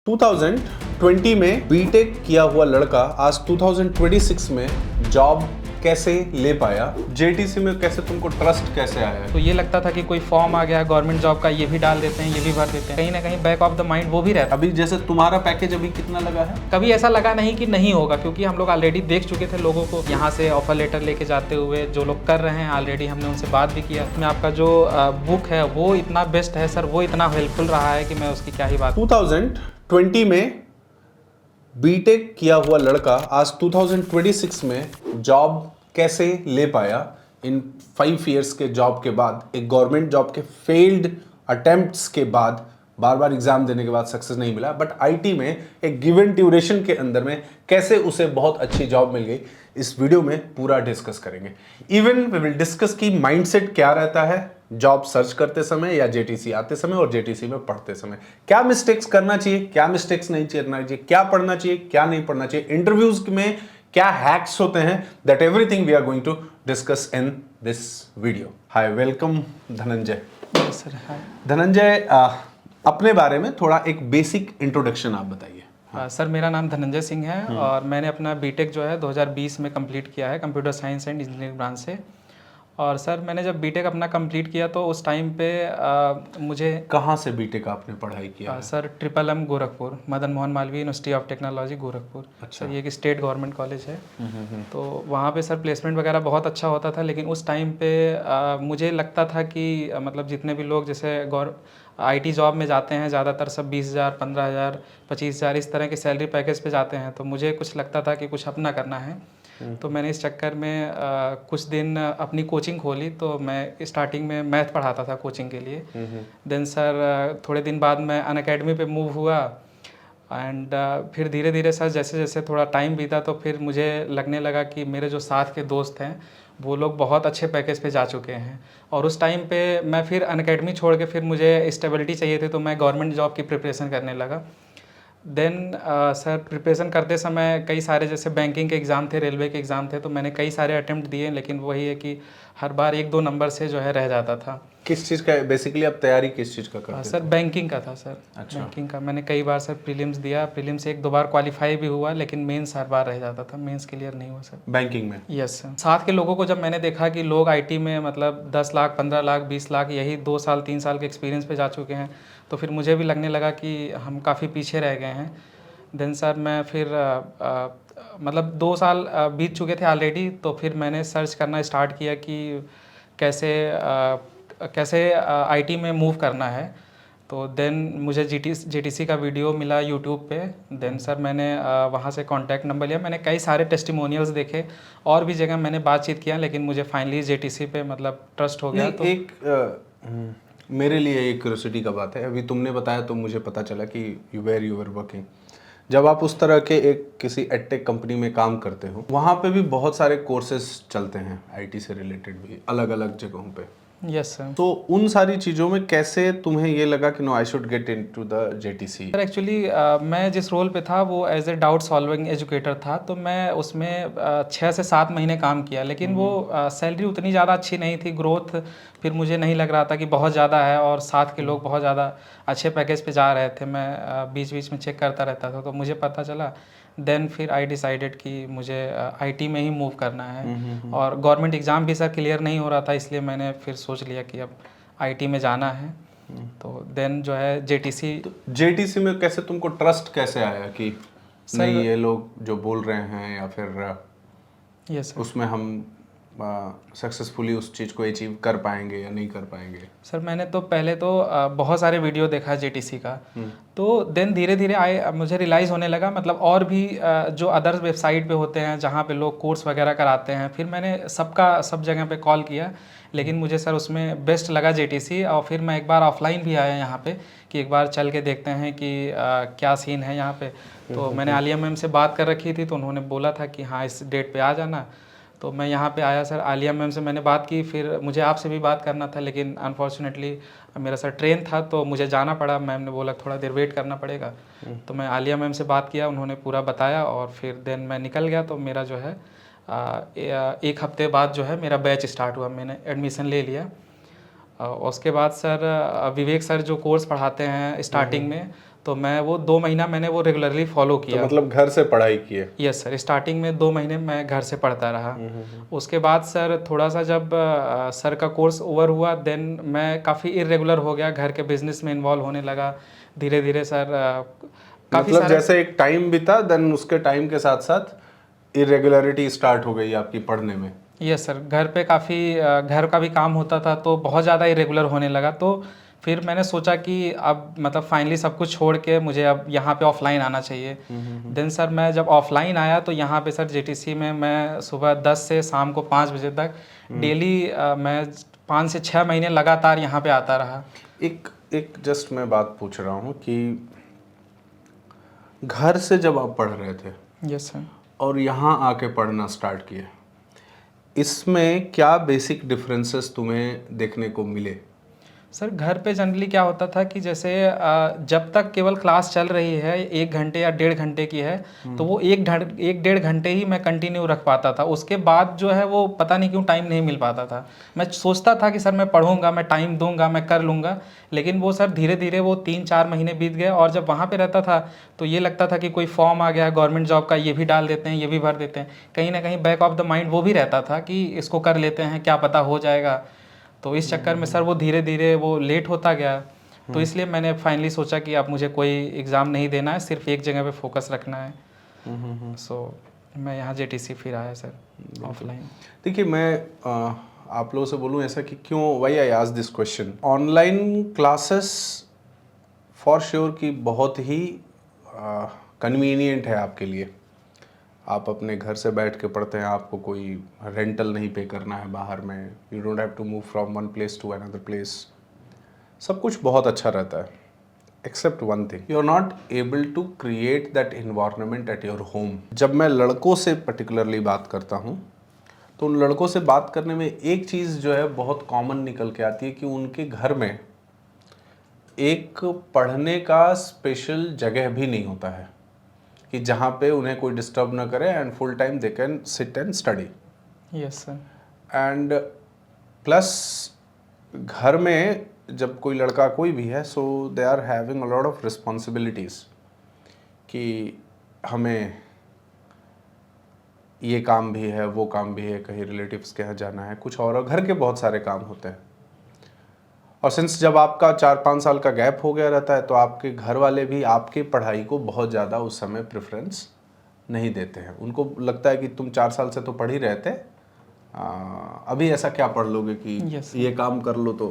2020 में बीटेक किया हुआ लड़का आज 2026 में जॉब कैसे ले पाया, जेटीसी में कैसे तुमको ट्रस्ट कैसे आया? तो ये लगता था कि कोई फॉर्म आ गया है गवर्नमेंट जॉब का, ये भी डाल देते हैं, ये भी भर देते हैं, कहीं ना कहीं बैक ऑफ द माइंड वो भी रहता। अभी जैसे तुम्हारा पैकेज अभी कितना लगा है? कभी ऐसा लगा नहीं कि नहीं होगा, क्योंकि हम लोग ऑलरेडी देख चुके थे लोगों को यहाँ से ऑफर लेटर लेके जाते हुए, जो लोग कर रहे हैं ऑलरेडी हमने उनसे बात भी किया। मैं आपका जो बुक है वो इतना बेस्ट है सर, वो इतना हेल्पफुल रहा है कि मैं उसकी क्या ही बात। 2020 में बीटेक किया हुआ लड़का आज 2026 में जॉब कैसे ले पाया? इन 5 इयर्स के जॉब के बाद, एक गवर्नमेंट जॉब के फेल्ड अटेम्प्ट्स के बाद, बार बार एग्जाम देने के बाद सक्सेस नहीं मिला, बट आईटी में एक गिवन ड्यूरेशन के अंदर में कैसे उसे बहुत अच्छी जॉब मिल गई, इस वीडियो में पूरा डिस्कस करेंगे। इवन वी विल डिस्कस की माइंडसेट क्या रहता है जॉब सर्च करते समय या जेटीसी आते समय और जेटीसी में पढ़ते समय, क्या मिस्टेक्स करना चाहिए, क्या मिस्टेक्स नहीं करना चाहिए, क्या पढ़ना चाहिए, क्या नहीं पढ़ना चाहिए, इंटरव्यूज में क्या हैक्स होते हैं, that everything we are going to discuss in this video. Hi, welcome Dhananjay. Sir hi Dhananjay, अपने बारे में थोड़ा एक बेसिक इंट्रोडक्शन आप बताइए। सर, मेरा नाम धनंजय सिंह है और मैंने अपना बीटेक जो है 2020 में कंप्लीट किया है computer science and engineering branch से। और सर मैंने जब बीटेक अपना कंप्लीट किया तो उस टाइम पे मुझे कहाँ से बीटेक आपने पढ़ाई किया है? Sir triple Gorakhpur, Madan Mohan Malviya university of technology Gorakhpur. अच्छा। सर ये एक स्टेट गवर्नमेंट कॉलेज है। तो वहाँ पे सर प्लेसमेंट वगैरह बहुत अच्छा होता था, लेकिन उस टाइम पे मुझे लगता था कि मतलब जितने भी लोग जैसे आईटी जॉब में जाते हैं ज़्यादातर सब 20,000, 15,000, 25,000 इस तरह के सैलरी पैकेज पे जाते हैं। तो मुझे कुछ लगता था कि कुछ अपना करना है। तो मैंने इस चक्कर में कुछ दिन अपनी कोचिंग खोली। तो मैं स्टार्टिंग में मैथ पढ़ाता था कोचिंग के लिए। देन सर थोड़े दिन बाद मैं अनअकैडमी पे मूव हुआ एंड फिर धीरे धीरे सर जैसे जैसे थोड़ा टाइम बीता तो फिर मुझे लगने लगा कि मेरे जो साथ के दोस्त हैं वो लोग बहुत अच्छे पैकेज पे जा चुके हैं। और उस टाइम पे मैं फिर अनअकैडमी छोड़ के फिर मुझे स्टेबिलिटी चाहिए थी, तो मैं गवर्नमेंट जॉब की प्रिपरेशन करने लगा। देन सर प्रिपरेशन करते समय कई सारे जैसे बैंकिंग के एग्ज़ाम थे, रेलवे के एग्ज़ाम थे, तो मैंने कई सारे अटेम्प्ट दिए, लेकिन वही है कि हर बार 1-2 नंबर से जो है रह जाता था। किस चीज़ का बेसिकली आप तैयारी किस चीज़ का करते थे? सर बैंकिंग का था सर। अच्छा। बैंकिंग का मैंने कई बार सर प्रीलिम्स दिया, प्रीलिम्स से 1-2 बार क्वालिफाई भी हुआ, लेकिन मेंस हर बार रह जाता था, मेंस क्लियर नहीं हुआ सर बैंकिंग में। Yes sir. साथ के लोगों को जब मैंने देखा कि लोग आईटी में मतलब 10 लाख, 15 लाख, 20 लाख यही 2 साल 3 साल के एक्सपीरियंस पे जा चुके हैं, तो फिर मुझे भी लगने लगा कि हम काफ़ी पीछे रह गए हैं। देन सर मैं फिर मतलब 2 साल बीत चुके थे ऑलरेडी, तो फिर मैंने सर्च करना स्टार्ट किया कि कैसे आईटी में मूव करना है। तो देन मुझे जेटीसी का वीडियो मिला यूट्यूब पे। देन सर मैंने वहाँ से कांटेक्ट नंबर लिया, मैंने कई सारे टेस्टिमोनियल्स देखे और भी जगह मैंने बातचीत किया, लेकिन मुझे फाइनली जेटीसी पे मतलब ट्रस्ट हो गया। तो मेरे लिए एक क्यूरियोसिटी का बात है, अभी तुमने बताया तो मुझे पता चला कि यू वर वर्किंग। जब आप उस तरह के एक किसी एडटेक कंपनी में काम करते हो, वहाँ पे भी बहुत सारे कोर्सेज चलते हैं आईटी से रिलेटेड भी अलग अलग जगहों पे। Yes sir. तो उन सारी चीज़ों में कैसे तुम्हें ये लगा कि no I should get into the JTC? Sir actually मैं जिस रोल पे था वो as a doubt solving educator था। तो मैं उसमें 6 से 7 महीने काम किया, लेकिन वो सैलरी उतनी ज़्यादा अच्छी नहीं थी, ग्रोथ फिर मुझे नहीं लग रहा था कि बहुत ज़्यादा है, और साथ के लोग बहुत ज़्यादा अच्छे पैकेज पे जा रहे थे। मैं बीच बीच में चेक करता रहता था, तो मुझे पता चला। देन फिर आई डिसाइडेड कि मुझे आईटी में ही मूव करना है। और गवर्नमेंट एग्ज़ाम भी सर क्लियर नहीं हो रहा था, इसलिए मैंने फिर सोच लिया कि अब आईटी में जाना है। तो देन जो है जेटीसी में कैसे तुमको ट्रस्ट कैसे आया कि नहीं ये लोग जो बोल रहे हैं या फिर यस सर उसमें हम सक्सेसफुली उस चीज़ को अचीव कर पाएंगे या नहीं कर पाएंगे? सर मैंने तो पहले तो बहुत सारे वीडियो देखा जेटीसी का। तो देन धीरे धीरे मुझे रियलाइज़ होने लगा, मतलब और भी जो अदर वेबसाइट पे होते हैं जहाँ पे लोग कोर्स वगैरह कराते हैं। फिर मैंने सब जगह पे कॉल किया, लेकिन मुझे सर उसमें बेस्ट लगा जेटीसी। और फिर मैं एक बार ऑफलाइन भी आया यहाँ पे कि एक बार चल के देखते हैं कि क्या सीन है यहाँ पे। तो मैंने आलिया मैम से बात कर रखी थी, तो उन्होंने बोला था कि हाँ इस डेट पे आ जाना। तो मैं यहाँ पे आया सर, आलिया मैम से मैंने बात की, फिर मुझे आपसे भी बात करना था, लेकिन अनफॉर्चुनेटली मेरा सर ट्रेन था तो मुझे जाना पड़ा। मैम ने बोला थोड़ा देर वेट करना पड़ेगा। तो मैं आलिया मैम से बात किया, उन्होंने पूरा बताया और फिर देन मैं निकल गया। तो मेरा जो है 1 हफ्ते बाद जो है मेरा बैच स्टार्ट हुआ, मैंने एडमिशन ले लिया। उसके बाद सर विवेक सर जो कोर्स पढ़ाते हैं स्टार्टिंग में, तो मैं वो 2 महीना मैंने वो रेगुलरली फॉलो तो किया। मतलब घर से पढ़ाई की है? यस सर, स्टार्टिंग में 2 महीने मैं घर से पढ़ता रहा। उसके बाद सर थोड़ा सा जब सर का कोर्स ओवर हुआ, देन मैं काफ़ी इरेगुलर हो गया, घर के बिजनेस में इन्वॉल्व होने लगा धीरे धीरे सर। काफ़ी मतलब सारा जैसे एक टाइम बीता, देन उसके टाइम के साथ साथ इरेगुलरिटी स्टार्ट हो गई आपकी पढ़ने में? यस सर, घर पे काफ़ी घर का भी काम होता था तो बहुत ज़्यादा इरेगुलर होने लगा। तो फिर मैंने सोचा कि अब मतलब फाइनली सब कुछ छोड़ के मुझे अब यहाँ पे ऑफलाइन आना चाहिए। देन सर मैं जब ऑफलाइन आया तो यहाँ पे सर जेटीसी में मैं सुबह 10 से शाम को 5 बजे तक डेली मैं 5 से 6 महीने लगातार यहाँ पे आता रहा। एक जस्ट मैं बात पूछ रहा हूँ कि घर से जब आप पढ़ रहे थे यस सर। और यहाँ आके पढ़ना स्टार्ट किए, इसमें क्या बेसिक डिफरेंसेस तुम्हें देखने को मिले? सर घर पे जनरली क्या होता था कि जैसे जब तक केवल क्लास चल रही है 1 घंटे या 1.5 घंटे की है तो वो 1-1.5 घंटे ही मैं कंटिन्यू रख पाता था। उसके बाद जो है वो पता नहीं क्यों टाइम नहीं मिल पाता था। मैं सोचता था कि सर मैं पढ़ूंगा, मैं टाइम दूंगा, मैं कर लूँगा, लेकिन वो सर धीरे धीरे वो 3-4 महीने बीत गए। और जब वहाँ पर रहता था तो ये लगता था कि कोई फॉर्म आ गया है गवर्नमेंट जॉब का, ये भी डाल देते हैं, ये भी भर देते हैं। कहीं ना कहीं बैक ऑफ द माइंड वो भी रहता था कि इसको कर लेते हैं, क्या पता हो जाएगा। तो इस चक्कर में सर वो धीरे धीरे वो लेट होता गया। तो इसलिए मैंने फाइनली सोचा कि अब मुझे कोई एग्ज़ाम नहीं देना है, सिर्फ एक जगह पे फोकस रखना है। सो मैं यहाँ जेटीसी फिर आया सर ऑफलाइन। देखिए मैं आप लोगों से बोलूँ ऐसा कि क्यों, why I ask this question. Online classes for sure की बहुत ही कन्वीनियंट है आपके लिए। आप अपने घर से बैठ के पढ़ते हैं, आपको कोई रेंटल नहीं पे करना है बाहर में, you don't have to move from one place to another place. सब कुछ बहुत अच्छा रहता है, except one thing, you are not able to create that environment at your home. जब मैं लड़कों से पर्टिकुलरली बात करता हूँ तो उन लड़कों से बात करने में एक चीज़ जो है बहुत कॉमन निकल के आती है कि उनके घर में एक पढ़ने का स्पेशल जगह भी नहीं होता है कि जहाँ पे उन्हें कोई डिस्टर्ब ना करे and full time they can sit and study. Yes sir. And plus घर में जब कोई लड़का कोई भी है, so they are having a lot of responsibilities कि हमें ये काम भी है, वो काम भी है, कहीं रिलेटिव्स के यहाँ जाना है, कुछ और घर के बहुत सारे काम होते हैं। और सिंस जब आपका 4-5 साल का गैप हो गया रहता है तो आपके घर वाले भी आपकी पढ़ाई को बहुत ज़्यादा उस समय प्रेफरेंस नहीं देते हैं। उनको लगता है कि तुम 4 साल से तो पढ़ ही रहे थे, अभी ऐसा क्या पढ़ लोगे कि ये काम कर लो तो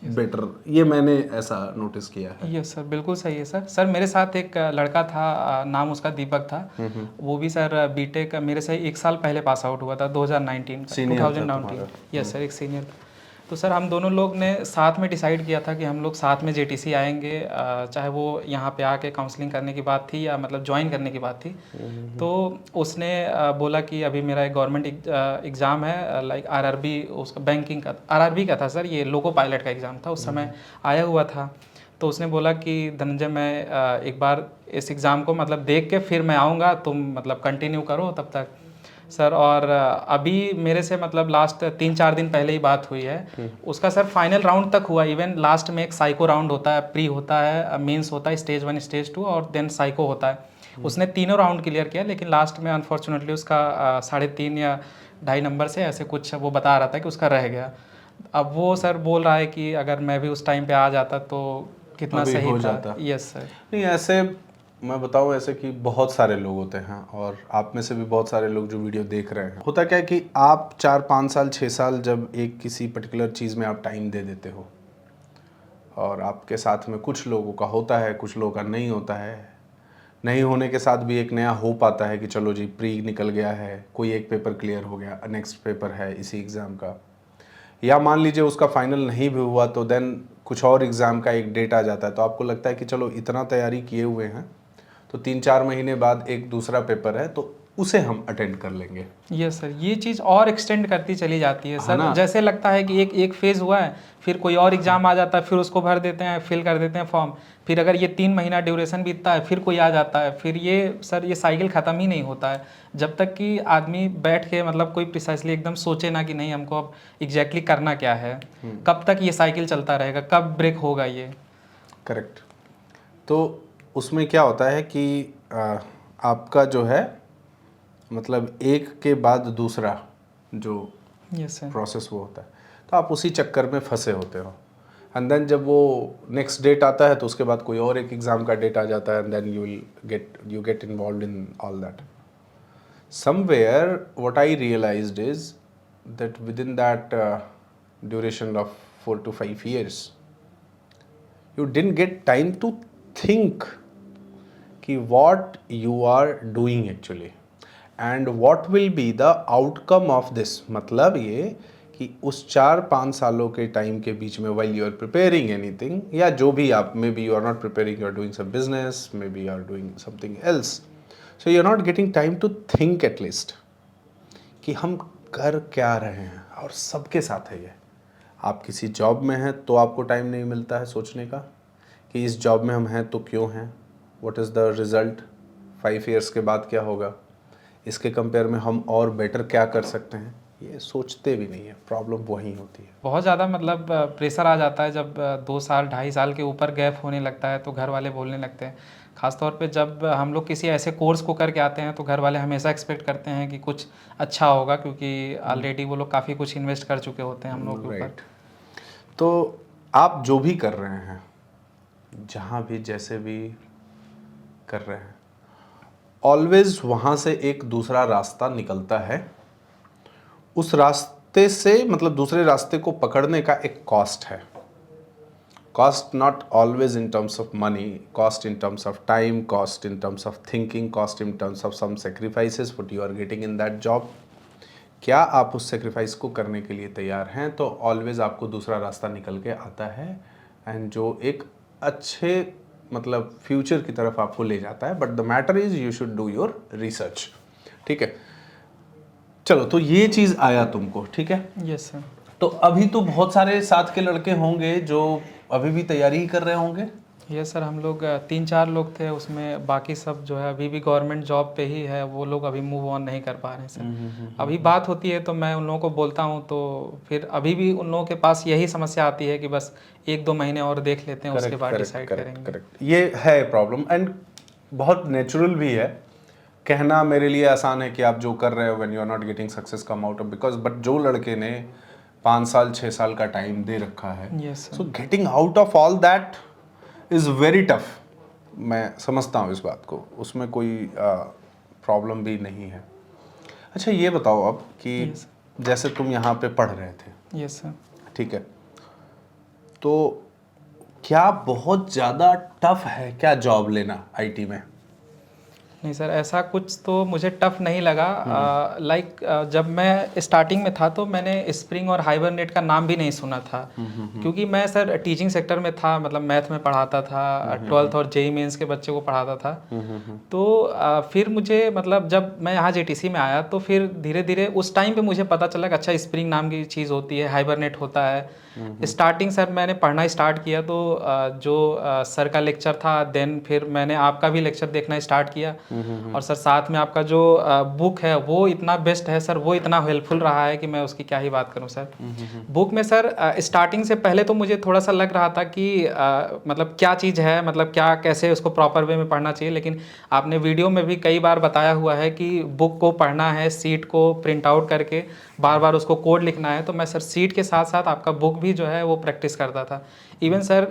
बेटर। ये मैंने ऐसा नोटिस किया है। यस सर, बिल्कुल सही है सर। सर मेरे साथ एक लड़का था, नाम उसका दीपक था। वो भी सर बीटेक मेरे से 1 साल पहले पास आउट हुआ था 2019। यस सर, एक सीनियर। तो सर हम दोनों लोग ने साथ में डिसाइड किया था कि हम लोग साथ में जेटीसी आएंगे, चाहे वो यहाँ पे आके काउंसलिंग करने की बात थी या मतलब ज्वाइन करने की बात थी। तो उसने बोला कि अभी मेरा एक गवर्नमेंट एग्ज़ाम है, लाइक आरआरबी, उसका बैंकिंग का आरआरबी का था सर, ये लोको पायलट का एग्ज़ाम था, उस समय आया हुआ था। तो उसने बोला कि धनंजय मैं एक बार इस एग्ज़ाम को मतलब देख के फिर मैं आऊँगा, तुम मतलब कंटिन्यू करो तब तक सर। और अभी मेरे से मतलब लास्ट 3-4 दिन पहले ही बात हुई है। उसका सर फाइनल राउंड तक हुआ। इवन लास्ट में एक साइको राउंड होता है, प्री होता है, मेंस होता है, स्टेज 1 स्टेज 2 और देन साइको होता है। उसने तीनों राउंड क्लियर किया, लेकिन लास्ट में अनफॉर्चुनेटली उसका 3.5 या 2.5 नंबर से ऐसे कुछ वो बता रहा था कि उसका रह गया। अब वो सर बोल रहा है कि अगर मैं भी उस टाइम पे आ जाता तो कितना सही हो था। जाता। Yes sir. नहीं, ऐसे मैं बताऊं, ऐसे कि बहुत सारे लोग होते हैं और आप में से भी बहुत सारे लोग जो वीडियो देख रहे हैं। होता क्या है कि आप 4-5 साल 6 साल जब एक किसी पर्टिकुलर चीज़ में आप टाइम दे देते हो और आपके साथ में कुछ लोगों का होता है, कुछ लोगों का नहीं होता है। नहीं होने के साथ भी एक नया होप आता है कि चलो जी प्री निकल गया है, कोई एक पेपर क्लियर हो गया, नेक्स्ट पेपर है इसी एग्ज़ाम का, या मान लीजिए उसका फाइनल नहीं भी हुआ तो देन कुछ और एग्ज़ाम का एक डेट आ जाता है। तो आपको लगता है कि चलो इतना तैयारी किए हुए हैं तो 3-4 महीने बाद एक दूसरा पेपर है तो उसे हम अटेंड कर लेंगे। यस सर, ये चीज़ और एक्सटेंड करती चली जाती है सर। जैसे लगता है कि एक फेज़ हुआ है, फिर कोई और एग्ज़ाम आ जाता है, फिर उसको भर देते हैं, फिल कर देते हैं फॉर्म, फिर अगर ये 3 महीना ड्यूरेशन बीतता है फिर कोई आ जाता है, फिर ये सर ये साइकिल ख़त्म ही नहीं होता है जब तक कि आदमी बैठ के मतलब कोई प्रिसाइसली एकदम सोचे ना कि नहीं हमको अब एग्जैक्टली करना क्या है। कब तक ये साइकिल चलता रहेगा, कब ब्रेक होगा ये। करेक्ट। तो उसमें क्या होता है कि आपका जो है मतलब एक के बाद दूसरा जो यस सर। प्रोसेस वो होता है, तो आप उसी चक्कर में फंसे होते हो। एंड देन जब वो नेक्स्ट डेट आता है तो उसके बाद कोई और एक एग्ज़ाम का डेट आ जाता है, and then you get involve in all that. Somewhere what I realised is that within that duration of 4 to 5 years you didn't get time to think कि what you are doing actually and what will be the outcome of this। मतलब ये कि उस 4-5 सालों के time के बीच में while you are preparing anything, या जो भी आप may be you are not preparing, you are doing some business, maybe you are doing something else, so you are not getting time to think at least कि हम कर क्या रहे हैं। और सबके साथ है ये। आप किसी जॉब में हैं तो आपको टाइम नहीं मिलता है सोचने का कि इस जॉब में हम हैं तो क्यों हैं, what is the result, 5 years के बाद क्या होगा, इसके कंपेयर में हम और बेटर क्या कर सकते हैं, ये सोचते भी नहीं है। प्रॉब्लम वहीं होती है। बहुत ज़्यादा मतलब प्रेशर आ जाता है जब 2 साल 2.5 साल के ऊपर गैप होने लगता है तो घर वाले बोलने लगते हैं। ख़ासतौर पे जब हम लोग किसी ऐसे कोर्स को करके आते हैं तो घर वाले हमेशा एक्सपेक्ट करते हैं कि कुछ अच्छा होगा, क्योंकि ऑलरेडी वो लोग काफ़ी कुछ इन्वेस्ट कर चुके होते हैं हम लोग के ऊपर। राइट। तो आप जो भी कर रहे हैं, जहाँ भी जैसे भी कर रहे हैं, ऑलवेज वहाँ से एक दूसरा रास्ता निकलता है। उस रास्ते से मतलब दूसरे रास्ते को पकड़ने का एक कॉस्ट है। Cost not always in terms of money, cost in terms of time, cost in terms of thinking, cost in terms of some sacrifices what you are getting in that job. क्या आप उस sacrifice को करने के लिए तैयार हैं, तो ऑलवेज आपको दूसरा रास्ता निकल के आता है, एंड जो एक अच्छे मतलब फ्यूचर की तरफ आपको ले जाता है। But the matter is you should do your research. ठीक है, चलो, तो ये चीज़ आया तुमको, ठीक है। Yes sir. तो अभी तो बहुत सारे साथ के लड़के होंगे जो अभी भी तैयारी ही कर रहे होंगे। यस सर, हम लोग 3-4 लोग थे उसमें, बाकी सब जो है अभी भी गवर्नमेंट जॉब पे ही है, वो लोग अभी मूव ऑन नहीं कर पा रहे हैं सर। अभी बात होती है तो मैं उन लोगों को बोलता हूँ, तो फिर अभी भी उन लोगों के पास यही समस्या आती है कि बस 1-2 महीने और देख लेते हैं, उसके बाद डिसाइड करेंगे। करेक्ट, ये है प्रॉब्लम, एंड बहुत नेचुरल भी है। कहना मेरे लिए आसान है कि आप जो कर रहे हो when you are not getting success come out of because, but जो लड़के ने 5 साल 6 साल का टाइम दे रखा है, yes sir. So getting out of all that is very tough. मैं समझता हूँ इस बात को, उसमें कोई प्रॉब्लम भी नहीं है। अच्छा, ये बताओ अब कि Yes. जैसे तुम यहाँ पे पढ़ रहे थे, यस सर। ठीक है, तो क्या बहुत ज़्यादा टफ है क्या जॉब लेना आईटी में? नहीं सर, ऐसा कुछ तो मुझे टफ नहीं लगा। लाइक जब मैं स्टार्टिंग में था तो मैंने स्प्रिंग और हाइबरनेट का नाम भी नहीं सुना था, क्योंकि मैं सर टीचिंग सेक्टर में था, मतलब मैथ में पढ़ाता था, 12th और जेई मेंस के बच्चे को पढ़ाता था। तो फिर मुझे मतलब जब मैं यहाँ जेटीसी में आया तो फिर धीरे धीरे उस टाइम पे मुझे पता चला कि अच्छा स्प्रिंग नाम की चीज़ होती है, हाइबरनेट होता है। स्टार्टिंग सर मैंने पढ़ना स्टार्ट किया तो जो सर का लेक्चर था, देन फिर मैंने आपका भी लेक्चर देखना स्टार्ट किया, और सर साथ में आपका जो बुक है वो इतना बेस्ट है सर, वो इतना हेल्पफुल रहा है कि मैं उसकी क्या ही बात करूं सर। बुक में सर स्टार्टिंग से पहले तो मुझे थोड़ा सा लग रहा था कि मतलब क्या चीज़ है, मतलब क्या कैसे उसको प्रॉपर वे में पढ़ना चाहिए, लेकिन आपने वीडियो में भी कई बार बताया हुआ है कि बुक को पढ़ना है, सीट को प्रिंट आउट करके बार बार उसको कोड लिखना है। तो मैं सर सीट के साथ साथ आपका बुक भी जो है वो प्रैक्टिस करता था। इवन सर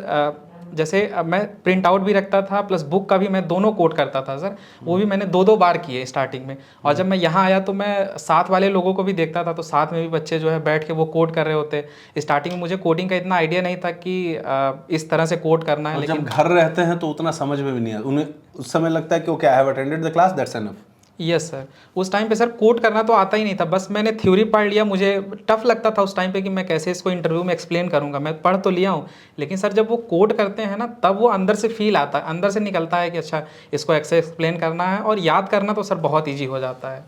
जैसे मैं प्रिंट आउट भी रखता था प्लस बुक का भी मैं दोनों कोड करता था सर, वो भी मैंने 2-2 बार किए स्टार्टिंग में। और जब मैं यहाँ आया तो मैं साथ वाले लोगों को भी देखता था, तो साथ में भी बच्चे जो है बैठ के वो कोड कर रहे होते। स्टार्टिंग में मुझे कोडिंग का इतना आइडिया नहीं था कि इस तरह से कोड करना है, और लेकिन जब घर रहते हैं तो उतना समझ में भी नहीं आता, उन्हें उस समय लगता है कि okay I have attended the class, that's enough. Yes sir, उस टाइम पे सर कोड करना तो आता ही नहीं था, बस मैंने थ्योरी पढ़ लिया। मुझे टफ लगता था उस टाइम पे कि मैं कैसे इसको इंटरव्यू में एक्सप्लेन करूंगा। मैं पढ़ तो लिया हूँ, लेकिन सर जब वो कोड करते हैं ना तब वो अंदर से फील आता है, अंदर से निकलता है कि अच्छा इसको ऐसे एक्सप्लेन करना है, और याद करना तो सर बहुत ईजी हो जाता है।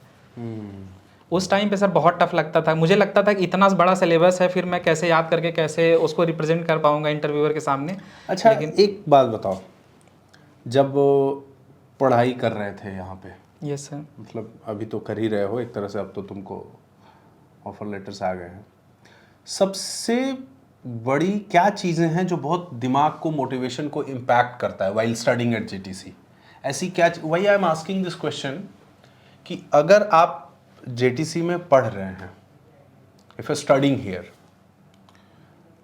उस टाइम पे सर बहुत टफ लगता था, मुझे लगता था कि इतना बड़ा सिलेबस है, फिर मैं कैसे याद करके कैसे उसको रिप्रेजेंट कर पाऊंगा इंटरव्यूअर के सामने। अच्छा, लेकिन एक बात बताओ, जब पढ़ाई कर रहे थे यहाँ पे, यस सर। मतलब अभी तो कर ही रहे हो एक तरह से, अब तो तुमको ऑफर लेटर्स आ गए हैं, सबसे बड़ी क्या चीज़ें हैं जो बहुत दिमाग को, मोटिवेशन को इम्पैक्ट करता है वाइल स्टडिंग एट जेटीसी? ऐसी क्या, वही I am asking this question कि अगर आप जेटीसी में पढ़ रहे हैं, if you studying here,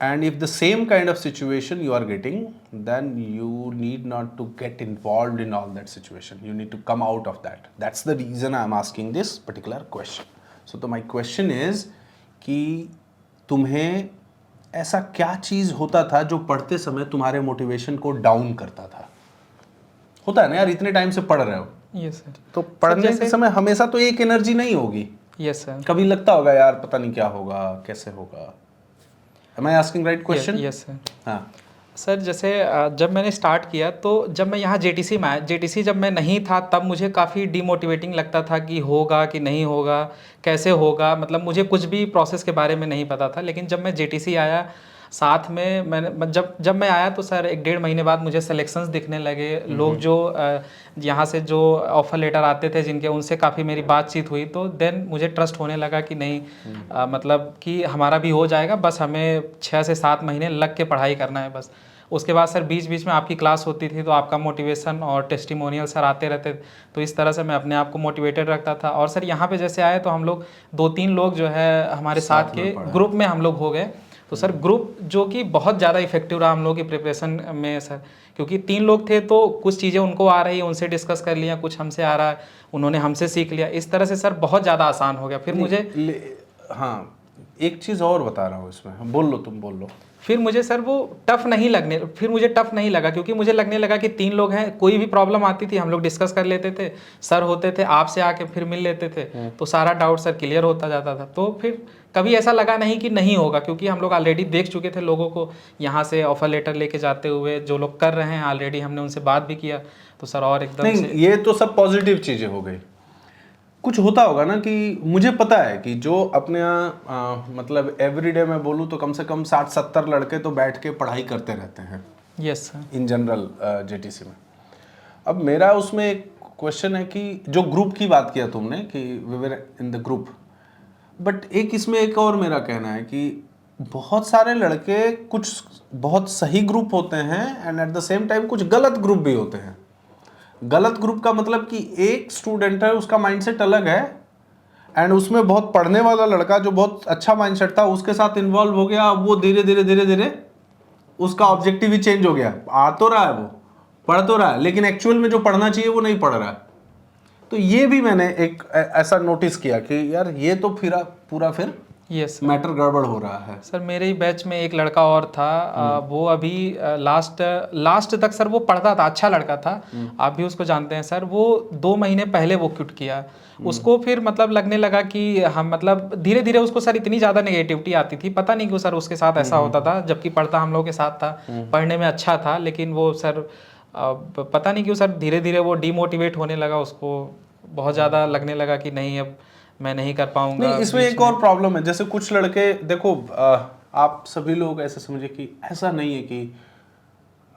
and if the same kind of situation you are getting, then you need not to get involved in all that situation. You need to come out of that. That's the reason I am asking this particular question. So my question is कि तुम्हें ऐसा क्या चीज़ होता था जो पढ़ते समय तुम्हारे मोटिवेशन को डाउन करता था? होता है ना यार, इतने टाइम से पढ़ रहे हो। Yes sir. तो पढ़ने के समय हमेशा तो एक एनर्जी नहीं होगी। Yes sir. कभी लगता होगा यार पता नहीं क्या होगा, कैसे होगा। Am I asking right question? Yes sir. हाँ सर जैसे जब मैंने स्टार्ट किया तो जब मैं यहाँ जेटीसी में आया, जेटीसी जब मैं नहीं था तब मुझे काफ़ी डीमोटिवेटिंग लगता था कि होगा कि नहीं होगा, कैसे होगा, मतलब मुझे कुछ भी प्रोसेस के बारे में नहीं पता था। लेकिन जब मैं जेटीसी आया, साथ में मैंने जब मैं आया तो सर 1-1.5 महीने बाद मुझे सिलेक्शंस दिखने लगे। लोग जो यहाँ से जो ऑफ़र लेटर आते थे जिनके, उनसे काफ़ी मेरी बातचीत हुई। तो देन मुझे ट्रस्ट होने लगा कि नहीं, मतलब कि हमारा भी हो जाएगा, बस हमें 6 से 7 महीने लग के पढ़ाई करना है बस। उसके बाद सर बीच बीच में आपकी क्लास होती थी तो आपका मोटिवेशन और टेस्टिमोनियल सर आते रहते, तो इस तरह से मैं अपने आप को मोटिवेटेड रखता था। और सर यहाँ पे जैसे आए तो हम लोग 2-3 लोग जो है हमारे साथ के ग्रुप में हम लोग हो गए। तो सर ग्रुप जो कि बहुत ज़्यादा इफेक्टिव रहा हम लोग की प्रिपरेशन में सर, क्योंकि 3 लोग थे तो कुछ चीज़ें उनको आ रही है, उनसे डिस्कस कर लिया, कुछ हमसे आ रहा है, उन्होंने हमसे सीख लिया। इस तरह से सर बहुत ज़्यादा आसान हो गया। फिर मुझे हाँ, एक चीज़ और बता रहा हूँ इसमें, बोल लो, तुम बोल लो। फिर मुझे सर वो टफ़ नहीं लगा, क्योंकि मुझे लगने लगा कि 3 लोग हैं, कोई भी प्रॉब्लम आती थी हम लोग डिस्कस कर लेते थे, सर होते थे, आपसे आके फिर मिल लेते थे, तो सारा डाउट सर क्लियर होता जाता था। तो फिर कभी ऐसा लगा नहीं कि नहीं होगा, क्योंकि हम लोग ऑलरेडी देख चुके थे लोगों को यहाँ से ऑफर लेटर लेके जाते हुए, जो लोग कर रहे हैं ऑलरेडी हमने उनसे बात भी किया। तो सर और एकदम नहीं, से ये तो सब पॉजिटिव चीज़ें हो गई। कुछ होता होगा ना कि मुझे पता है कि जो अपने यहाँ मतलब एवरीडे में बोलूँ तो कम से कम 60-70 लड़के तो बैठ के पढ़ाई करते रहते हैं। Yes sir. In general JTC में। अब मेरा उसमें एक क्वेश्चन है कि जो ग्रुप की बात किया तुमने कि we were in the group, but इसमें एक और मेरा कहना है कि बहुत सारे लड़के, कुछ बहुत सही ग्रुप होते हैं and at the same time कुछ गलत ग्रुप भी होते हैं। गलत ग्रुप का मतलब कि एक स्टूडेंट है, उसका माइंडसेट अलग है एंड उसमें बहुत पढ़ने वाला लड़का जो बहुत अच्छा माइंडसेट था उसके साथ इन्वॉल्व हो गया। अब वो धीरे धीरे उसका ऑब्जेक्टिव ही चेंज हो गया। आ तो रहा है, वो पढ़ तो रहा है, लेकिन एक्चुअल में जो पढ़ना चाहिए वो नहीं पढ़ रहा है। तो ये भी मैंने एक ऐसा नोटिस किया कि यार ये तो फिर पूरा फिर यस मैटर गड़बड़ हो रहा है। सर। मेरे ही बैच में एक लड़का और था, वो अभी लास्ट तक सर वो पढ़ता था, अच्छा लड़का था, आप भी उसको जानते हैं सर। वो 2 महीने पहले वो क्विट किया। उसको फिर मतलब लगने लगा कि हम मतलब धीरे धीरे उसको सर इतनी ज़्यादा नेगेटिविटी आती थी, पता नहीं क्यों सर उसके साथ ऐसा होता था, जबकि पढ़ता हम लोग के साथ था, पढ़ने में अच्छा था, लेकिन वो सर पता नहीं क्यों सर धीरे धीरे वो डीमोटिवेट होने लगा। उसको बहुत ज़्यादा लगने लगा कि नहीं अब मैं नहीं कर पाऊंगा। नहीं, इसमें एक और प्रॉब्लम है। जैसे कुछ लड़के, देखो आप सभी लोग ऐसे समझे कि ऐसा नहीं है कि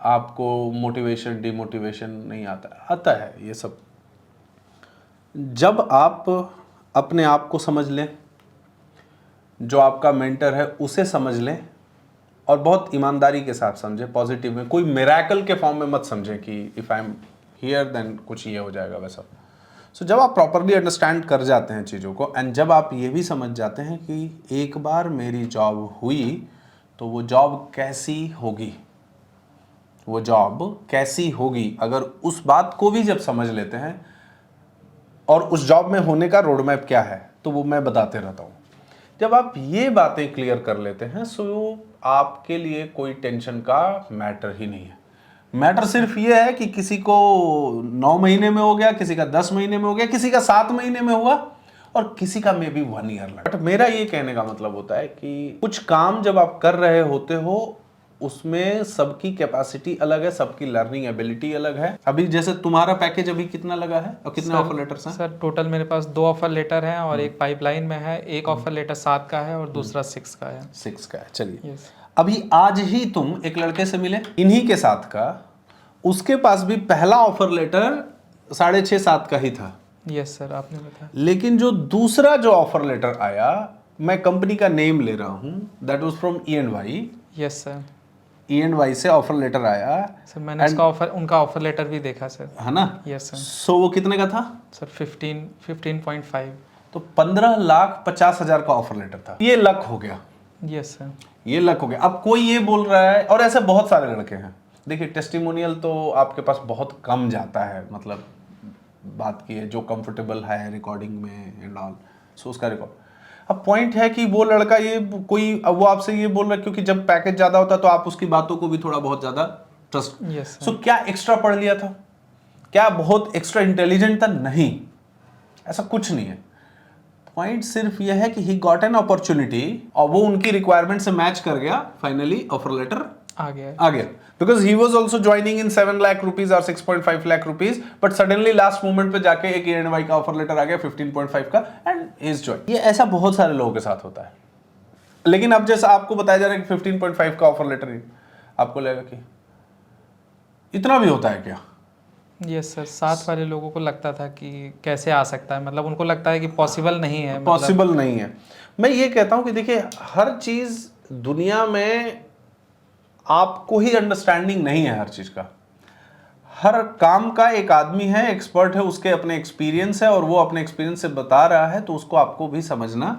आपको मोटिवेशन डिमोटिवेशन नहीं आता है ये सब। जब आप अपने आप को समझ लें, जो आपका मेंटर है उसे समझ लें और बहुत ईमानदारी के साथ समझें, पॉजिटिव में, कोई मिरेकल के फॉर्म में मत समझें कि if I am here then कुछ ये हो जाएगा वैसा। सो जब आप प्रॉपरली अंडरस्टैंड कर जाते हैं चीज़ों को एंड जब आप ये भी समझ जाते हैं कि एक बार मेरी जॉब हुई तो वो जॉब कैसी होगी, अगर उस बात को भी जब समझ लेते हैं और उस जॉब में होने का रोड मैप क्या है, तो वो मैं बताते रहता हूँ। जब आप ये बातें क्लियर कर लेते हैं सो आपके लिए कोई टेंशन का मैटर ही नहीं है। मैटर सिर्फ ये है कि किसी को 9 महीने में हो गया, किसी का 10 महीने में हो गया, किसी का 7 महीने में हुआ और किसी का मे बी 1 ईयर लगा। बट मेरा ये कहने का मतलब होता है कि कुछ काम जब आप कर रहे होते हो उसमें सबकी कैपेसिटी अलग है, सबकी लर्निंग एबिलिटी अलग है। अभी जैसे तुम्हारा पैकेज अभी कितना लगा है और कितने ऑफर लेटर्स हैं? सर टोटल मेरे पास 2 ऑफर लेटर हैं और एक पाइपलाइन में है। एक ऑफर लेटर 7 का है और दूसरा 6 का है। 6 का है। चलिए, यस। अभी आज ही तुम एक लड़के से मिले इन्हीं के साथ का, उसके पास भी पहला ऑफर लेटर 6.5-7 का ही था। यस सर, आपने बताया। लेकिन जो दूसरा जो ऑफर लेटर आया, मैं कंपनी का नेम ले रहा हूं, that was from E&Y। Yes sir. E&Y से ऑफर लेटर आया सर मैंने उनका ऑफर लेटर भी देखा सर। है ना? Yes sir. सो वो कितने का था सर 15.5। तो 15,50,000 का ऑफर लेटर था। ये लक हो गया। Yes sir. ये लक हो गया। अब कोई ये बोल रहा है, और ऐसे बहुत सारे लड़के हैं। देखिए टेस्टिमोनियल तो आपके पास बहुत कम जाता है, मतलब बात की है जो कंफर्टेबल है रिकॉर्डिंग में एंड ऑल, सो उसका रिकॉर्ड। अब पॉइंट है कि वो लड़का ये कोई, अब वो आपसे ये बोल रहा है क्योंकि जब पैकेज ज्यादा होता है तो आप उसकी बातों को भी थोड़ा बहुत ज्यादा ट्रस्ट। यस सो क्या एक्स्ट्रा पढ़ लिया था? क्या बहुत एक्स्ट्रा इंटेलिजेंट था? नहीं, ऐसा कुछ नहीं है। पॉइंट सिर्फ यह है कि ही गॉट एन अपॉर्चुनिटी और वो उनकी रिक्वायरमेंट से मैच कर गया, फाइनली ऑफर लेटर आ गया because he was also joining in 7 lakh rupees और 6.5 lakh rupees, but suddenly last moment पे जाके एक E&Y का ऑफर लेटर आ गया 15.5 का एंड इज ज्वाइन। ये ऐसा बहुत सारे लोगों के साथ होता है। लेकिन अब जैसा आपको बताया जा रहा है कि 15.5 का ऑफर लेटर, आपको लगेगा कि इतना भी होता है क्या? Yes sir. साथ वाले लोगों को लगता था कि कैसे आ सकता है, मतलब उनको लगता है कि पॉसिबल नहीं है। पॉसिबल नहीं है। मैं ये कहता हूं कि देखिए हर चीज दुनिया में आपको ही अंडरस्टैंडिंग नहीं है हर चीज का। हर काम का एक आदमी है, एक्सपर्ट है, उसके अपने एक्सपीरियंस है और वो अपने एक्सपीरियंस से बता रहा है, तो उसको आपको भी समझना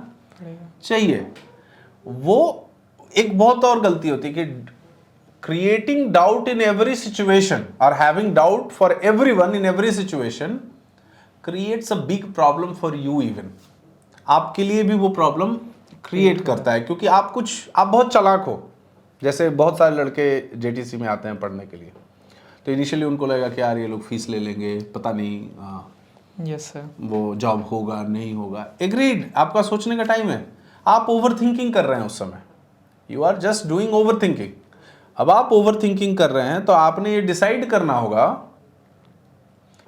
चाहिए। वो एक बहुत और गलती होती है कि creating doubt in every situation or having doubt for everyone in every situation creates a big problem for you even. आपके लिए भी वो प्रॉब्लम क्रिएट करता है क्योंकि आप बहुत चालाक हो। जैसे बहुत सारे लड़के JTC में आते हैं पढ़ने के लिए, तो इनिशियली उनको लगेगा कि यार ये लोग फीस ले लेंगे, पता नहीं यस सर वो जॉब होगा नहीं होगा। एग्रीड, आपका सोचने का टाइम है। आप ओवर थिंकिंग कर रहे हैं उस समय, you are just doing over thinking. अब आप ओवर थिंकिंग कर रहे हैं तो आपने ये डिसाइड करना होगा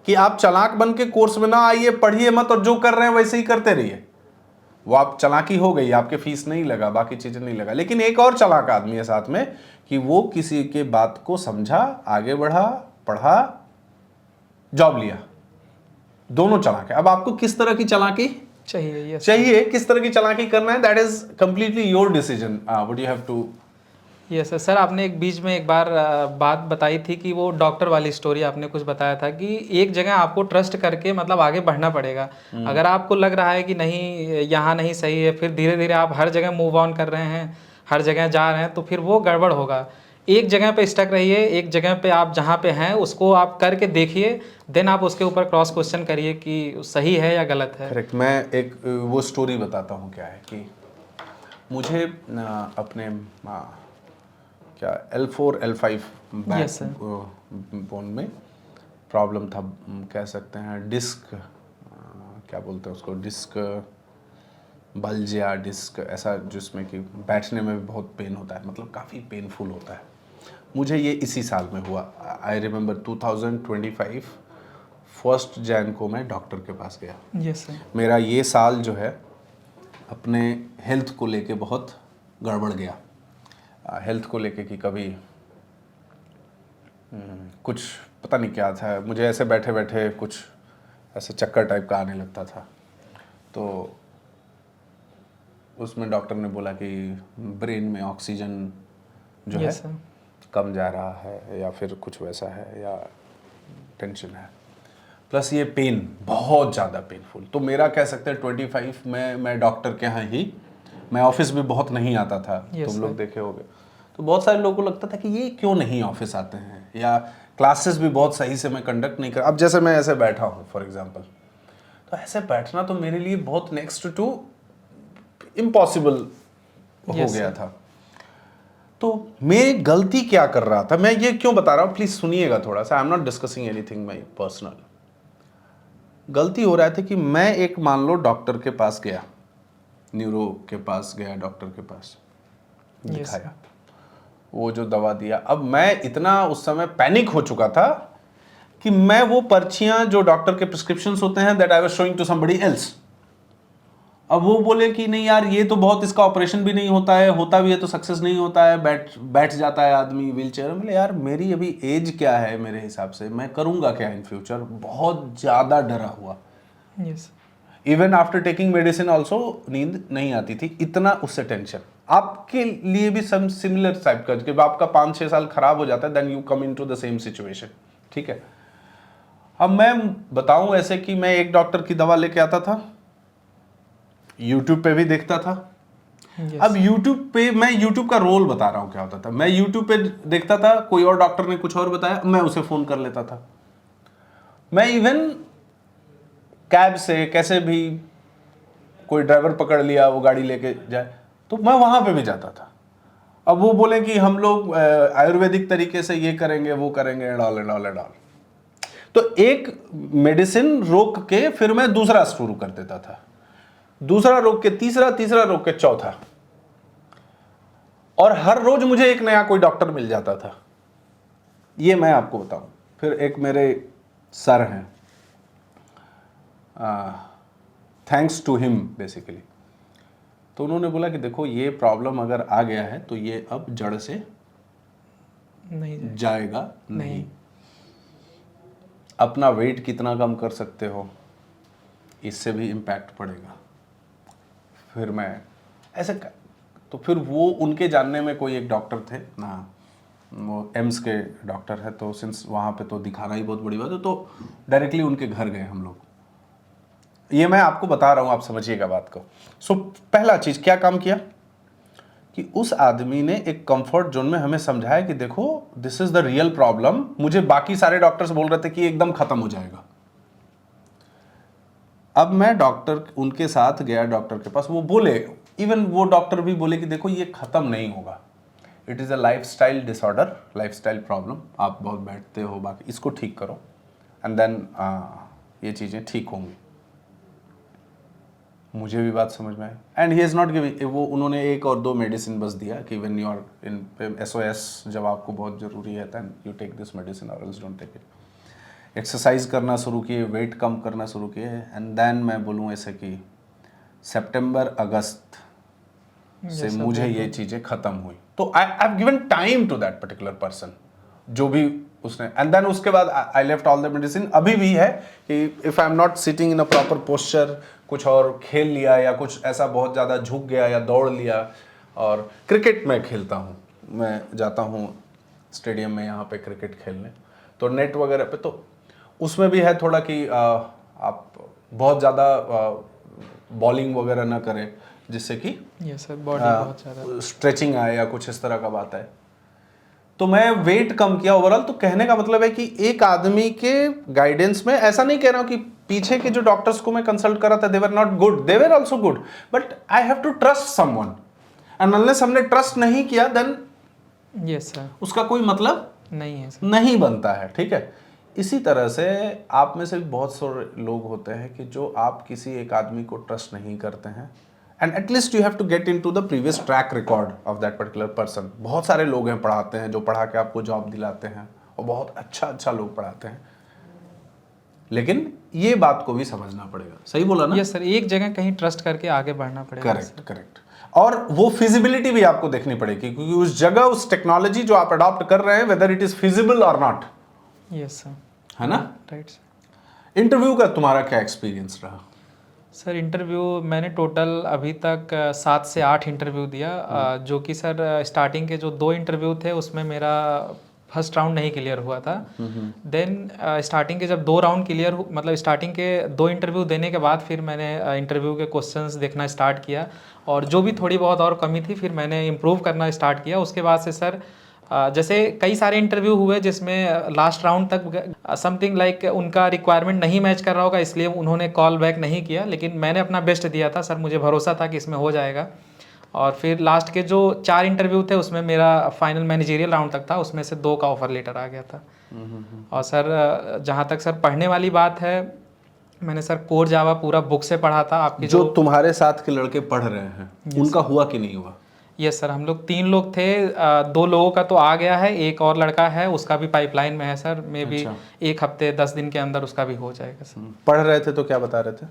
कि आप चालाक बन के कोर्स में ना आइए, पढ़िए मत और जो कर रहे हैं वैसे ही करते रहिए। वो आप चालाकी हो गई, आपके फीस नहीं लगा, बाकी चीजें नहीं लगा। लेकिन एक और चालाक आदमी है साथ में कि वो किसी के बात को समझा, आगे बढ़ा, पढ़ा, जॉब लिया। दोनों चालाक है। अब आपको किस तरह की चालाकी चाहिए, किस तरह की चालाकी करना है, that is completely your decision, what you have to. Yes sir. आपने एक बार बात बताई थी कि वो डॉक्टर वाली स्टोरी आपने कुछ बताया था कि एक जगह आपको ट्रस्ट करके मतलब आगे बढ़ना पड़ेगा। अगर आपको लग रहा है कि नहीं यहाँ नहीं सही है, फिर धीरे धीरे आप हर जगह मूव ऑन कर रहे हैं, हर जगह जा रहे हैं, तो फिर वो गड़बड़ होगा। एक जगह पे स्टक रहिए, एक जगह पे आप जहाँ पे हैं उसको आप करके देखिए, देन आप उसके ऊपर क्रॉस क्वेश्चन करिए कि सही है या गलत है। करेक्ट। मैं एक वो स्टोरी बताता हूँ। क्या है कि मुझे अपने क्या L4 L5 बैक बोन में प्रॉब्लम था, कह सकते हैं डिस्क, क्या बोलते हैं उसको, डिस्क बल्ज या डिस्क ऐसा, जिसमें कि बैठने में भी बहुत पेन होता है, मतलब काफ़ी पेनफुल होता है। मुझे ये इसी साल में हुआ। आई रिमेंबर 2025 1 जनवरी को मैं डॉक्टर के पास गया। Yes sir. मेरा ये साल जो है अपने हेल्थ को लेके बहुत गड़बड़ गया। हेल्थ को लेके कि कभी कुछ पता नहीं क्या था, मुझे ऐसे बैठे बैठे कुछ ऐसे चक्कर टाइप का आने लगता था। तो उसमें डॉक्टर ने बोला कि ब्रेन में ऑक्सीजन जो है कम जा रहा है या फिर कुछ वैसा है या टेंशन है, प्लस ये पेन बहुत ज़्यादा पेनफुल। तो मेरा कह सकते हैं 25 में मैं डॉक्टर के यहाँ ही, मैं ऑफिस भी बहुत नहीं आता था। तुम लोग देखे होगे, तो बहुत सारे लोगों को लगता था कि ये क्यों नहीं ऑफिस आते हैं, या क्लासेस भी बहुत सही से मैं कंडक्ट नहीं कर। अब जैसे मैं ऐसे बैठा हूँ फॉर एग्जांपल, तो ऐसे बैठना तो मेरे लिए बहुत नेक्स्ट टू इम्पॉसिबल हो गया था। तो मैं गलती क्या कर रहा था, मैं ये क्यों बता रहा हूँ, प्लीज सुनिएगा थोड़ा सा। आई am not discussing anything my personal. गलती हो रहा था कि मैं एक, मान लो डॉक्टर के पास गया, न्यूरो के पास गया, डॉक्टर के पास दिखाया, वो जो दवा दिया, अब मैं इतना उस समय पैनिक हो चुका था कि मैं वो पर्चियां जो डॉक्टर के प्रिस्क्रिप्शंस होते हैं, that I was showing to somebody else. अब वो बोले कि नहीं यार ये तो बहुत, इसका ऑपरेशन भी नहीं होता है, होता भी है तो सक्सेस नहीं होता है, बैठ जाता है आदमी व्हील चेयर में। यार मेरी अभी एज क्या है, मेरे हिसाब से मैं करूंगा क्या इन फ्यूचर। बहुत ज़्यादा डरा हुआ। Yes. Even after taking medicine also नींद नहीं आती थी, इतना उससे टेंशन। आपके लिए भी सम सिमिलर टाइप का, जब आपका 5-6 साल खराब हो जाता है, then you come into the same situation, ठीक है। अब मैं बताऊं ऐसे कि मैं एक डॉक्टर की दवा लेके आता था, यूट्यूब पे भी देखता था। अब यूट्यूब पे मैं यूट्यूब का रोल बता रहा हूं क्या होता था। मैं यूट्यूब पे देखता था, कोई और डॉक्टर ने कुछ और बताया, मैं उसे फोन कर लेता था। मैं इवन कैब से कैसे भी कोई ड्राइवर पकड़ लिया, वो गाड़ी लेके जाए, तो मैं वहां पे भी जाता था। अब वो बोले कि हम लोग आयुर्वेदिक तरीके से ये करेंगे, वो करेंगे, एंड ऑल। तो एक मेडिसिन रोक के फिर मैं दूसरा शुरू कर देता था, दूसरा रोक के तीसरा, तीसरा रोक के चौथा, और हर रोज मुझे एक नया कोई डॉक्टर मिल जाता था। ये मैं आपको बताऊं। फिर एक मेरे सर हैं, थैंक्स टू हिम बेसिकली, तो उन्होंने बोला कि देखो ये प्रॉब्लम अगर आ गया है तो ये अब जड़ से नहीं जाएगा नहीं। अपना वेट कितना कम कर सकते हो, इससे भी इम्पैक्ट पड़ेगा। फिर मैं ऐसे तो फिर वो उनके जानने में कोई एक डॉक्टर थे ना, वो एम्स के डॉक्टर है, तो सिंस वहाँ पे तो दिखाना ही बहुत बड़ी बात है, तो डायरेक्टली उनके घर गए हम लोग। ये मैं आपको बता रहा हूँ, आप समझिएगा बात को। सो पहला चीज़ क्या काम किया कि उस आदमी ने एक कंफर्ट जोन में हमें समझाया कि देखो this is the real problem. मुझे बाकी सारे डॉक्टर्स बोल रहे थे कि एकदम खत्म हो जाएगा। अब मैं डॉक्टर उनके साथ गया, डॉक्टर के पास, वो बोले, इवन वो डॉक्टर भी बोले कि देखो ये खत्म नहीं होगा, it is a lifestyle disorder, lifestyle problem, आप बहुत बैठते हो, बाकी इसको ठीक करो एंड देन ये चीज़ें ठीक होंगी। मुझे भी बात समझ में आई, and he is not giving, वो उन्होंने 1 और 2 मेडिसिन बस दिया कि when you are in SOS, जब आपको बहुत ज़रूरी है then you take this medicine और else don't take it. Exercise करना शुरू किए, वेट कम करना शुरू किए, एंड देन मैं बोलूँ ऐसे कि सितंबर अगस्त से मुझे ये चीज़ें ख़त्म हुई। तो I have given time to that particular person, जो भी उसने, एंड देन उसके बाद I left all the medicine. अभी भी है कि if I am not sitting in a proper posture, कुछ और खेल लिया या कुछ ऐसा बहुत ज़्यादा झुक गया या दौड़ लिया, और क्रिकेट मैं खेलता हूँ, मैं जाता हूँ स्टेडियम में यहाँ पे क्रिकेट खेलने, तो नेट वगैरह पे, तो उसमें भी है थोड़ा कि आप बहुत ज़्यादा बॉलिंग वगैरह ना करें, जिससे कि बॉडी बहुत ज़्यादा स्ट्रेचिंग आए या कुछ इस तरह का बात है। तो मैं वेट कम किया ओवरऑल। तो कहने का मतलब है कि एक आदमी के गाइडेंस में, ऐसा नहीं कह रहा हूं कि पीछे के जो डॉक्टर्स को मैं कंसल्ट करा था they were not good, they were also good, but I have to trust someone, and unless हमने ट्रस्ट नहीं किया देन यस सर उसका कोई मतलब नहीं है सर, नहीं बनता है, ठीक है। इसी तरह से आप में से भी बहुत सारे लोग होते हैं कि जो आप किसी एक आदमी को ट्रस्ट नहीं करते हैं, and at least you have to get into the previous track record of that particular person. बहुत सारे लोग हैं पढ़ाते हैं, जो पढ़ा के आपको जॉब दिलाते हैं, और बहुत अच्छा लोग पढ़ाते हैं, लेकिन ये बात को भी समझना पड़ेगा। सही बोला ना? यस सर, एक जगह कहीं ट्रस्ट करके आगे बढ़ना पड़ेगा। करेक्ट। और वो फिजिबिलिटी भी आपको देखनी पड़ेगी, क्योंकि उस जगह उस टेक्नोलॉजी जो आप अडॉप्ट कर रहे हैं, वेदर इट इज फिजिबल और नॉट। यस सर, है ना? Right sir. इंटरव्यू का तुम्हारा क्या एक्सपीरियंस रहा? सर इंटरव्यू मैंने टोटल अभी तक 7 से 8 इंटरव्यू दिया, जो कि सर स्टार्टिंग के जो 2 इंटरव्यू थे उसमें मेरा फर्स्ट राउंड नहीं क्लियर हुआ था। देन स्टार्टिंग के जब 2 राउंड क्लियर, मतलब स्टार्टिंग के 2 इंटरव्यू देने के बाद फिर मैंने इंटरव्यू के क्वेश्चंस देखना स्टार्ट किया, और जो भी थोड़ी बहुत और कमी थी फिर मैंने इम्प्रूव करना स्टार्ट किया। उसके बाद से सर जैसे कई सारे इंटरव्यू हुए जिसमें लास्ट राउंड तक समथिंग लाइक उनका रिक्वायरमेंट नहीं मैच कर रहा होगा, इसलिए उन्होंने कॉल बैक नहीं किया, लेकिन मैंने अपना बेस्ट दिया था सर, मुझे भरोसा था कि इसमें हो जाएगा। और फिर लास्ट के जो 4 इंटरव्यू थे उसमें मेरा फाइनल मैनेजरियल राउंड तक था, उसमें से 2 का ऑफर लेटर आ गया था। और सर जहाँ तक सर पढ़ने वाली बात है, मैंने सर कोर जावा पूरा बुक से पढ़ा था। आपकी जो तुम्हारे साथ के लड़के पढ़ रहे हैं उनका हुआ कि नहीं हुआ? यस सर, हम लोग 3 लोग थे, 2 लोगों का तो आ गया है, एक और लड़का है उसका भी पाइपलाइन में है सर, मे बी 1 हफ्ते 10 दिन के अंदर उसका भी हो जाएगा सर। पढ़ रहे थे तो क्या बता रहे थे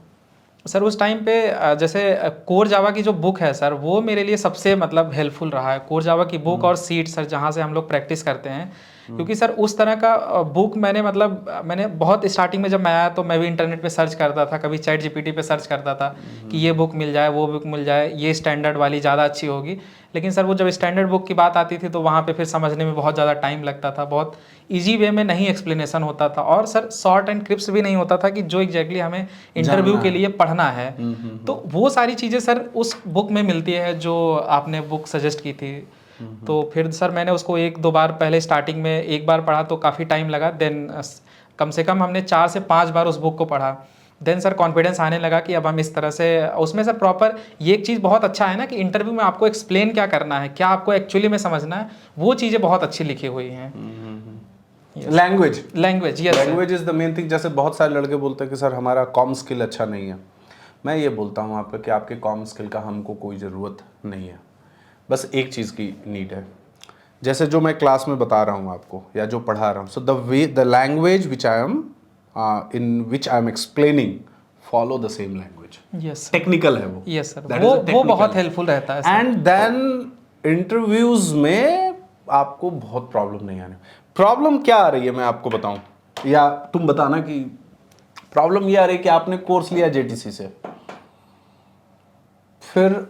सर? उस टाइम पे जैसे कोर जावा की जो बुक है सर, वो मेरे लिए सबसे मतलब हेल्पफुल रहा है। कोर जावा की बुक और सीट सर, जहाँ से हम लोग प्रैक्टिस करते हैं, क्योंकि सर उस तरह का बुक मैंने बहुत स्टार्टिंग में जब मैं आया तो मैं भी इंटरनेट पे सर्च करता था, कभी चैट जीपीटी पे सर्च करता था कि ये बुक मिल जाए, वो बुक मिल जाए, ये स्टैंडर्ड वाली ज़्यादा अच्छी होगी। लेकिन सर वो जब स्टैंडर्ड बुक की बात आती थी तो वहाँ पे फिर समझने में बहुत ज़्यादा टाइम लगता था, बहुत ईजी वे में नहीं एक्सप्लेनेशन होता था, और सर शॉर्ट एंड क्रिप्स भी नहीं होता था कि जो एग्जैक्टली हमें इंटरव्यू के लिए पढ़ना है। तो वो सारी चीज़ें सर उस बुक में मिलती है जो आपने बुक सजेस्ट की थी। तो फिर सर मैंने उसको 1-2 बार, पहले स्टार्टिंग में एक बार पढ़ा तो काफ़ी टाइम लगा, देन कम से कम हमने 4 से 5 बार उस बुक को पढ़ा। देन सर कॉन्फिडेंस आने लगा कि अब हम इस तरह से उसमें सर प्रॉपर ये एक चीज़ बहुत अच्छा है ना कि इंटरव्यू में आपको एक्सप्लेन क्या करना है, क्या आपको एक्चुअली में समझना है, वो चीज़ें बहुत अच्छी लिखी हुई हैं। Language yes, language is the main thing. जैसे बहुत सारे लड़के बोलते हैं कि सर हमारा कॉम स्किल अच्छा नहीं है। मैं ये बोलता हूँ आपको कि आपके कॉम स्किल का हमको कोई ज़रूरत नहीं है, बस एक चीज़ की नीड है। जैसे जो मैं क्लास में बता रहा हूँ आपको या जो पढ़ा रहा हूँ, so the language which I am in which I am explaining follow the same language. Yes technical है वो। Yes sir, That is a वो technical बहुत हेल्पफुल रहता है सर। एंड देन इंटरव्यूज में आपको बहुत प्रॉब्लम नहीं आनी। प्रॉब्लम क्या आ रही है मैं आपको बताऊं, या तुम बताना कि प्रॉब्लम ये आ रही है कि आपने कोर्स लिया जेटीसी से, फिर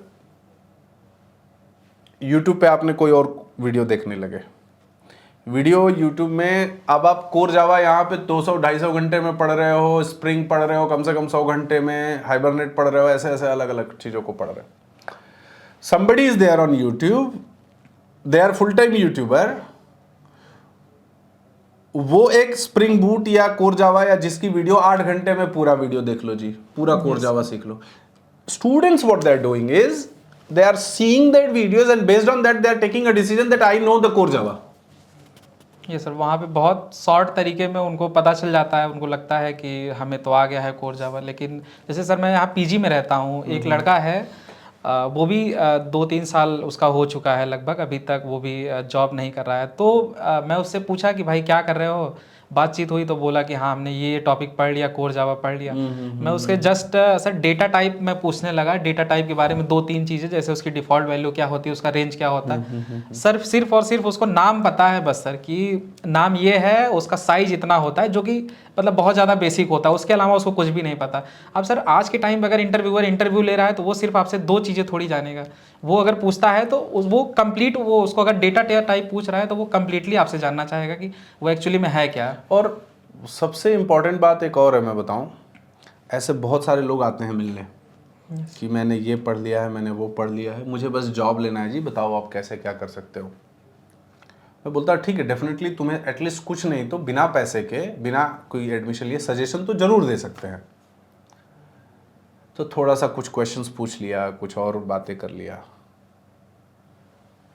यूट्यूब पे आपने कोई और वीडियो देखने लगे। वीडियो यूट्यूब में अब आप कोर जावा यहाँ पे 200-250 घंटे में पढ़ रहे हो, स्प्रिंग पढ़ रहे हो कम से कम 100 घंटे में, हाइबरनेट पढ़ रहे हो, ऐसे ऐसे अलग अलग चीज़ों को पढ़ रहे हो। somebody is there on YouTube, they are full time YouTuber, वो एक स्प्रिंग बूट या कोर जावा या जिसकी वीडियो 8 घंटे में पूरा वीडियो देख लो जी, पूरा कोर जावा सीख लो। Students what they are doing is they are seeing that videos and based on that they are taking a decision that I know the core Java. ये सर वहाँ पे बहुत शॉर्ट तरीके में उनको पता चल जाता है, उनको लगता है कि हमें तो आ गया है कोर जावा। लेकिन जैसे सर मैं यहाँ पीजी में रहता हूँ, एक लड़का है वो भी 2-3 साल उसका हो चुका है लगभग, अभी तक वो भी जॉब नहीं कर रहा है। तो मैं उससे पूछा कि भाई क्या कर रहे हो, बातचीत हुई तो बोला कि हाँ हमने ये टॉपिक पढ़ लिया, कोर जावा पढ़ लिया। मैं उसके जस्ट सर डेटा टाइप में पूछने लगा, डेटा टाइप के बारे में 2-3 चीज़ें, जैसे उसकी डिफ़ॉल्ट वैल्यू क्या होती है, उसका रेंज क्या होता है। सर सिर्फ और सिर्फ उसको नाम पता है बस सर, कि नाम ये है, उसका साइज इतना होता है, जो कि मतलब बहुत ज़्यादा बेसिक होता है, उसके अलावा उसको कुछ भी नहीं पता। अब सर आज के टाइम में अगर इंटरव्यूअर इंटरव्यू ले रहा है तो वो सिर्फ आपसे 2 चीज़ें थोड़ी जानेगा। वो अगर पूछता है तो वो कंप्लीट, वो उसको अगर डेटा टाइप पूछ रहा है तो वो कंप्लीटली आपसे जानना चाहेगा कि वो एक्चुअली में है क्या। और सबसे इम्पॉर्टेंट बात एक और है, मैं बताऊं, ऐसे बहुत सारे लोग आते हैं मिलने कि मैंने ये पढ़ लिया है, मैंने वो पढ़ लिया है, मुझे बस जॉब लेना है जी, बताओ आप कैसे क्या कर सकते हो। मैं बोलता ठीक है, डेफिनेटली तुम्हें एटलीस्ट कुछ नहीं तो बिना पैसे के, बिना कोई एडमिशन लिए सजेशन तो जरूर दे सकते हैं। तो थोड़ा सा कुछ क्वेश्चंस पूछ लिया, कुछ और बातें कर लिया,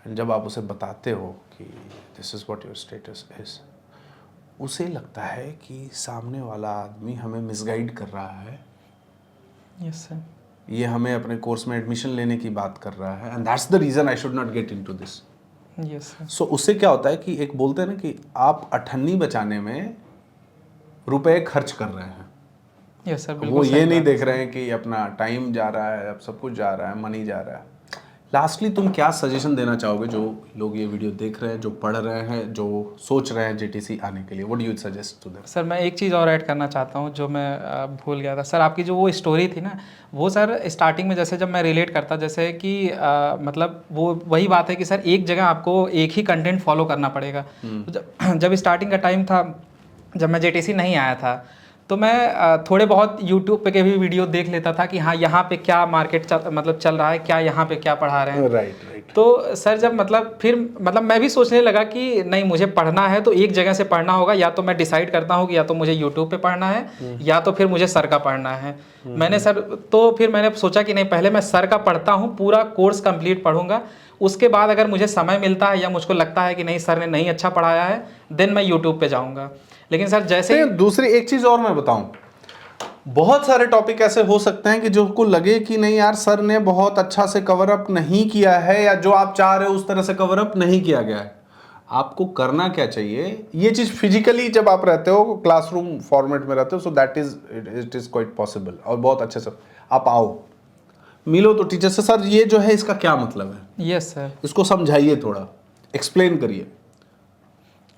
जब आप उसे बताते हो कि this is what your status is, उसे लगता है कि सामने वाला आदमी हमें मिसगाइड कर रहा है। यस सर, ये हमें अपने कोर्स में एडमिशन लेने की बात कर रहा है, and that's the reason I should not get into this. Yes sir. So उससे क्या होता है कि एक बोलते हैं ना कि आप अठन्नी बचाने में रुपए खर्च कर रहे हैं। यस सर, वो बिल्कुल ये सही नहीं बात देख रहे हैं कि अपना टाइम जा रहा है, अब सब कुछ जा रहा है, मनी जा रहा है। लास्टली तुम क्या सजेशन देना चाहोगे जो लोग ये वीडियो देख रहे हैं, जो पढ़ रहे हैं, जो सोच रहे हैं जेटीसी आने के लिए? What do you suggest to them? Sir मैं एक चीज़ और ऐड करना चाहता हूँ जो मैं भूल गया था सर। आपकी जो वो स्टोरी थी ना, वो सर स्टार्टिंग में जैसे जब मैं रिलेट करता, जैसे कि मतलब वो वही बात है कि सर एक जगह आपको एक ही कंटेंट फॉलो करना पड़ेगा। तो जब स्टार्टिंग का टाइम था, जब मैं जेटीसी नहीं आया था, तो मैं थोड़े बहुत यूट्यूब पे के भी वीडियो देख लेता था कि हाँ यहाँ पे क्या मार्केट चल रहा है, क्या यहाँ पे क्या पढ़ा रहे हैं। Right right. तो सर जब फिर मैं भी सोचने लगा कि नहीं, मुझे पढ़ना है तो एक जगह से पढ़ना होगा, या तो मैं डिसाइड करता हूँ कि या तो मुझे यूट्यूब पे पढ़ना है या तो फिर मुझे सर का पढ़ना है। फिर मैंने सोचा कि नहीं, पहले मैं सर का पढ़ता हूँ, पूरा कोर्स कंप्लीट पढ़ूंगा, उसके बाद अगर मुझे समय मिलता है या मुझको लगता है कि नहीं सर ने नहीं अच्छा पढ़ाया है, देन मैं यूट्यूब पे जाऊँगा। लेकिन सर जैसे दूसरी एक चीज़ और मैं बताऊं, बहुत सारे टॉपिक ऐसे हो सकते हैं कि जो को लगे कि नहीं यार सर ने बहुत अच्छा से कवर अप नहीं किया है, या जो आप चाह रहे हो उस तरह से कवर अप नहीं किया गया है। आपको करना क्या चाहिए, ये चीज़ फिजिकली जब आप रहते हो, क्लासरूम फॉर्मेट में रहते हो, so that is it is quite possible, और बहुत अच्छे से आप आओ, मिलो तो टीचर से, सर ये जो है इसका क्या मतलब है, यस सर, इसको समझाइए, थोड़ा एक्सप्लेन करिए।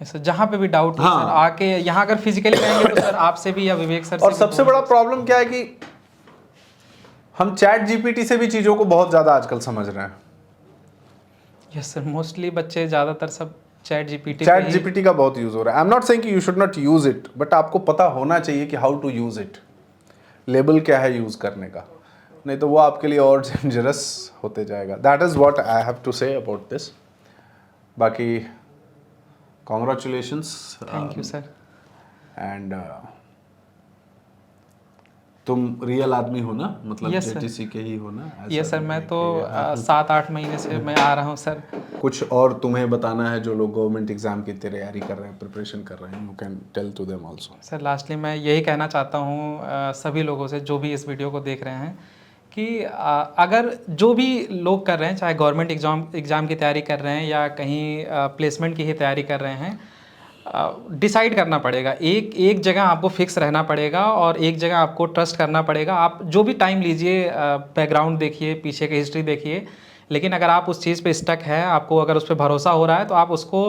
सर जहाँ पे भी डाउट हो हाँ। सर आके यहाँ अगर फिजिकली आएंगे तो सर आपसे भी या विवेक सर से और भी सबसे बड़ा प्रॉब्लम क्या है कि हम चैट जीपीटी से भी चीजों को बहुत ज्यादा आजकल समझ रहे हैं। यस सर मोस्टली बच्चे ज़्यादातर सब चैट जीपीटी चैट जीपीटी का बहुत यूज हो रहा है। आई एम नॉट सेइंग कि you should not use it, but आपको पता होना चाहिए कि हाउ टू यूज इट, लेबल क्या है यूज करने का, नहीं तो वो आपके लिए और डेंजरस होते जाएगा। That is what I have to say about this. बाकी congratulations thank you sir. And तुम रियल आदमी हो ना, मतलब Yes, sir. जेटीसी के ही हो ना? ऐसा ये सर मैं नहीं तो कि- 7-8 महीने से मैं आ रहा हूँ सर। कुछ और तुम्हें बताना है जो लोग गवर्नमेंट एग्जाम की तैयारी कर रहे हैं, प्रिपरेशन कर रहे हैं, you can tell to them also. Sir lastly मैं यही कहना चाहता हूँ सभी लोगों से जो भी इस वीडियो को देख रहे हैं कि अगर जो भी लोग कर रहे हैं चाहे गवर्नमेंट एग्ज़ाम की तैयारी कर रहे हैं या कहीं प्लेसमेंट की ही तैयारी कर रहे हैं, डिसाइड करना पड़ेगा। एक जगह आपको फिक्स रहना पड़ेगा और एक जगह आपको ट्रस्ट करना पड़ेगा। आप जो भी टाइम लीजिए, बैकग्राउंड देखिए, पीछे की हिस्ट्री देखिए, लेकिन अगर आप उस चीज़ पे स्टक है, आपको अगर उस पर भरोसा हो रहा है तो आप उसको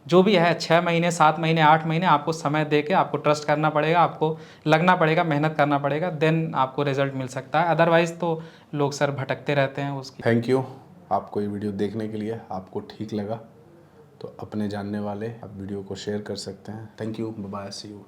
जो भी है 6 महीने 7 महीने 8 महीने आपको समय दे के आपको ट्रस्ट करना पड़ेगा, आपको लगना पड़ेगा, मेहनत करना पड़ेगा, देन आपको रिजल्ट मिल सकता है। अदरवाइज़ तो लोग सर भटकते रहते हैं उसकी। थैंक यू आपको ये वीडियो देखने के लिए। आपको ठीक लगा तो अपने जानने वाले आप वीडियो को शेयर कर सकते हैं। Thank you, bye bye, see you.